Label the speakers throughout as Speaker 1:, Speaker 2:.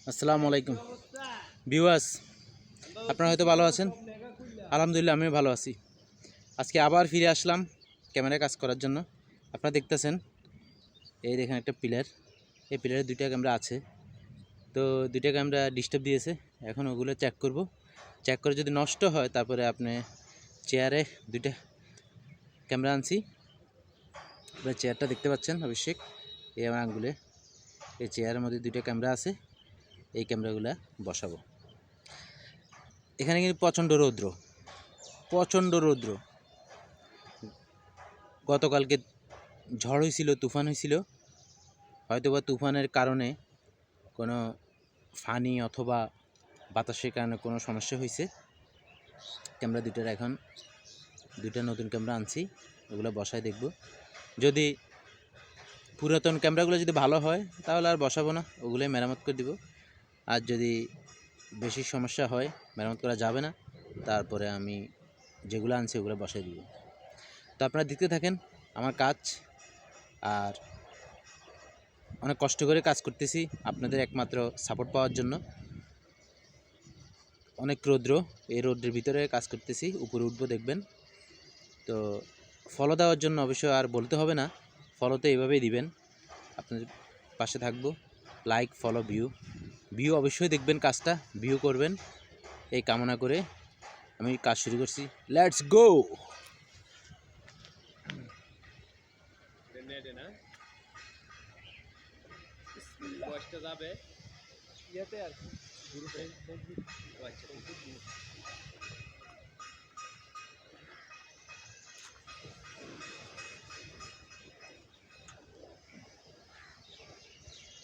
Speaker 1: আসসালামু আলাইকুম ভিউয়ার্স, আপনারা হয়তো ভালো আছেন। আলহামদুলিল্লাহ আমিও ভালো আছি। আজকে আবার ফিরে আসলাম ক্যামেরায় কাজ করার জন্য। আপনারা দেখতেছেন এই দেখেন একটা পিলার, এই পিলারে দুইটা ক্যামেরা আছে। তো দুইটা ক্যামেরা ডিস্টার্ব দিয়েছে, এখন ওগুলো চেক করব। চেক করে যদি নষ্ট হয় তারপরে আপনি চেয়ারে দুইটা ক্যামেরা আনছি। এবার চেয়ারটা দেখতে পাচ্ছেন অবশ্যই, এই আমার আঙ্গুলে এই চেয়ারের মধ্যে দুইটা ক্যামেরা আছে। এই ক্যামেরাগুলো বসাবো। এখানে কিন্তু প্রচণ্ড রৌদ্র। গতকালকে ঝড় হয়েছিল, তুফান হয়েছিল। হয়তোবা তুফানের কারণে কোনো ফানি অথবা বাতাসের কারণে কোনো সমস্যা হয়েছে। ক্যামেরা দুইটার এখন দুইটা নতুন ক্যামেরা আনছি, ওগুলো বসায় দেখব। যদি পুরাতন ক্যামেরাগুলো যদি ভালো হয় তাহলে আর বসাবো না, ওগুলোই মেরামত করে দিব। আর যদি বেশি সমস্যা হয়, মেরামত করা যাবে না, তারপরে আমি যেগুলো আনছি ওগুলো বসাই দিব। তো আপনারা দেখতে থাকেন আমার কাজ। আর অনেক কষ্ট করে কাজ করতেছি আপনাদের একমাত্র সাপোর্ট পাওয়ার জন্য। অনেক রৌদ্র, এই রৌদ্রের ভিতরে কাজ করতেছি। উপরে উঠবো দেখবেন। তো ফলো দেওয়ার জন্য অবশ্য আর বলতে হবে না, ফলো তো এইভাবেই দিবেন। আপনাদের পাশে থাকবো। লাইক, ফলো, ভিউ অবশ্যই দেখবেন, কাজটা ভিউ করবেন, এই কামনা করে আমি কাজ শুরু করছি। Let's go.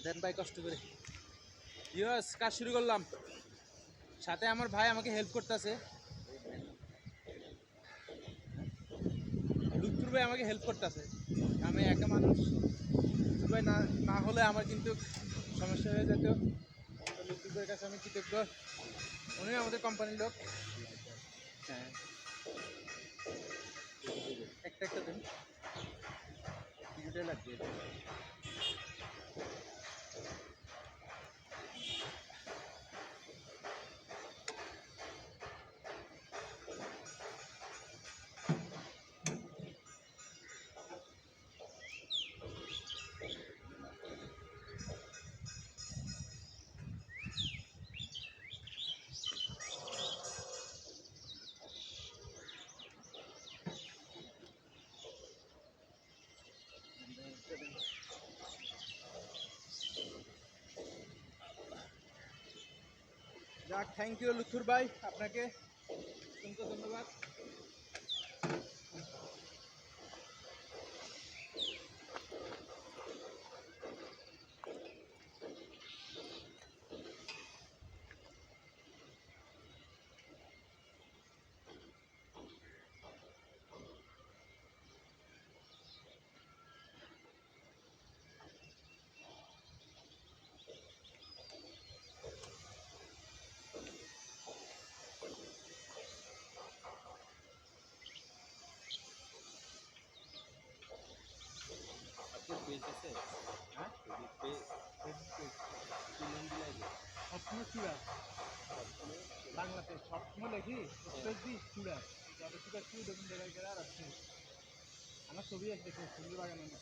Speaker 1: দেন ভাই কষ্ট করে। ইয়েস, কাজ শুরু করলাম। সাথে আমার ভাই আমাকে হেল্প করতেছে। লুৎফুর ভাই আমাকে হেল্প করতেছে। আমি একা মানুষ, লুৎফুর ভাই না না হলে আমার কিন্তু সমস্যা হয়ে যেত। লুৎফুর ভাইয়ের কাছে আমি কৃতজ্ঞ, উনি আমাদের কোম্পানির লোক। হ্যাঁ, একটা দিন ভিডিওটা লাগবে। যাক, থ্যাংক ইউ লুৎফুর ভাই, আপনাকে অসংখ্য ধন্যবাদ। বাংলাতে সবসময় লেখি চূড়া, আমার ছবি আছে, দেখুন সুন্দর বাগানো।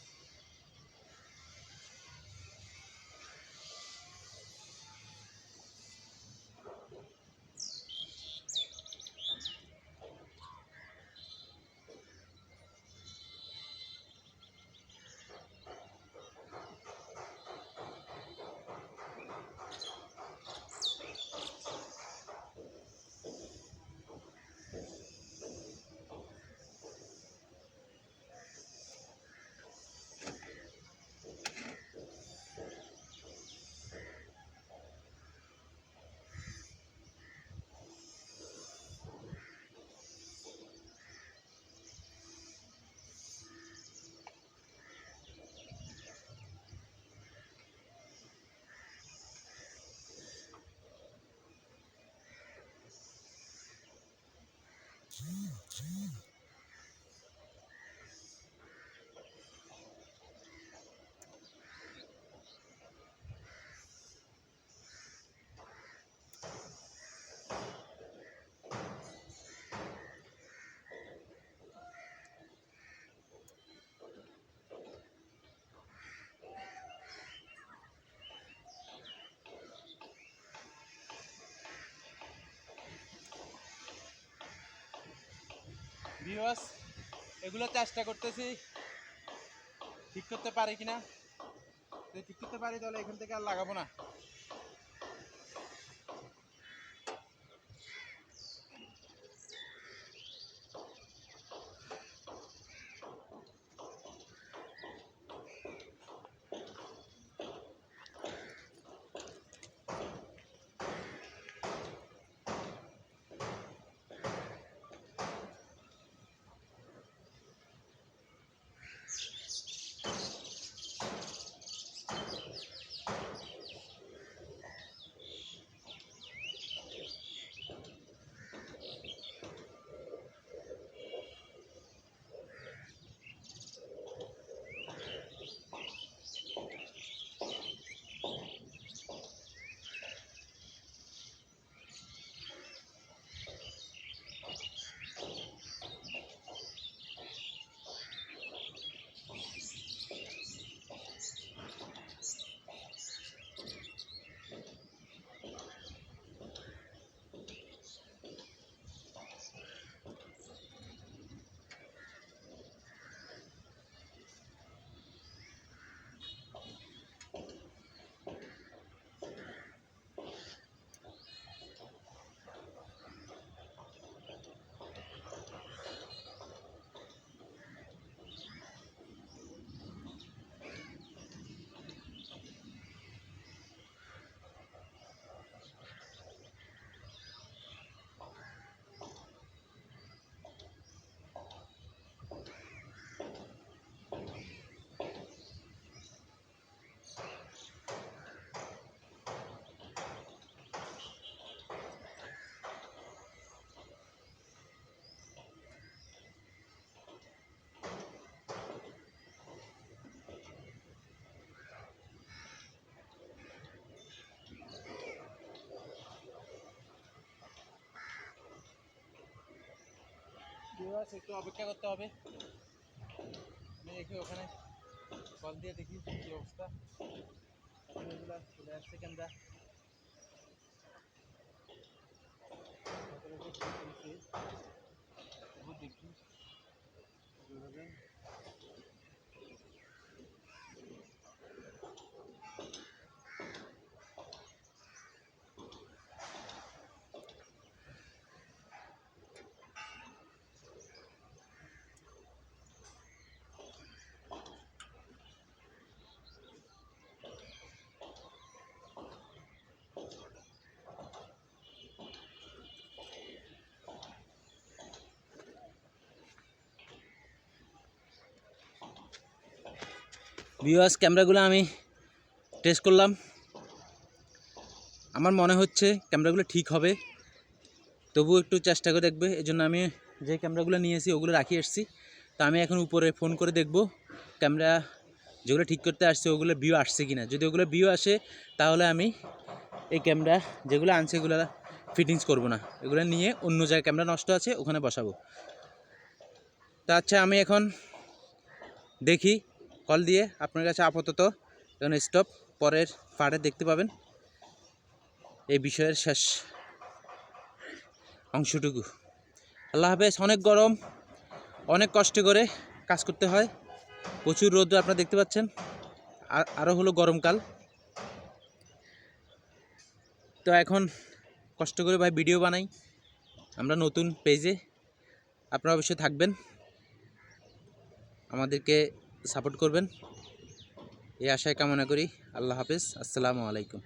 Speaker 1: ভিউয়ার্স এগুলো চেষ্টা করতেছি ঠিক করতে পারি কিনা, যদি ঠিক করতে পারি তাহলে এখান থেকে আর লাগাবো না। একটু অপেক্ষা করতে হবে, আমি দেখি ওখানে কল দিয়ে দেখি কি অবস্থা। এগুলো চলে আসছে ক্যামেরা, দেখি ভিউয়ার্স ক্যামেরাগুলো আমি টেস্ট করলাম, আমার মনে হচ্ছে ক্যামেরাগুলো ঠিক হবে, তবুও একটু চেষ্টা করে দেখবে। এই জন্য আমি যে ক্যামেরাগুলো নিয়েছি ওগুলো রাখি এসেছি। তো আমি এখন উপরে ফোন করে দেখব ক্যামেরা যেগুলো ঠিক করতে আসছে ওগুলো ভিউ আসছে কিনা। যদি ওগুলো ভিউ আসে তাহলে আমি এই ক্যামেরা যেগুলো আনছে এগুলো ফিটিংস করব না, এগুলো নিয়ে অন্য জায়গায় ক্যামেরা নষ্ট আছে ওখানে বসাবো। তা আচ্ছা আমি এখন দেখি কল দিয়ে, আপনার কাছে আপাতত এখন স্টপ, পরের পার্টে দেখতে পাবেন এই বিষয়ের শেষ অংশটুকু। আল্লাহ হাফেজ। অনেক গরম, অনেক কষ্ট করে কাজ করতে হয়, প্রচুর রোদ আপনারা দেখতে পাচ্ছেন, আরও হলো গরমকাল। তো এখন কষ্ট করে ভাই ভিডিও বানাই, আমরা নতুন পেজে, আপনারা অবশ্যই থাকবেন, আমাদেরকে সাপোর্ট করবেন এই আশায় কামনা করি। আল্লাহ হাফেজ, আসসালামু আলাইকুম।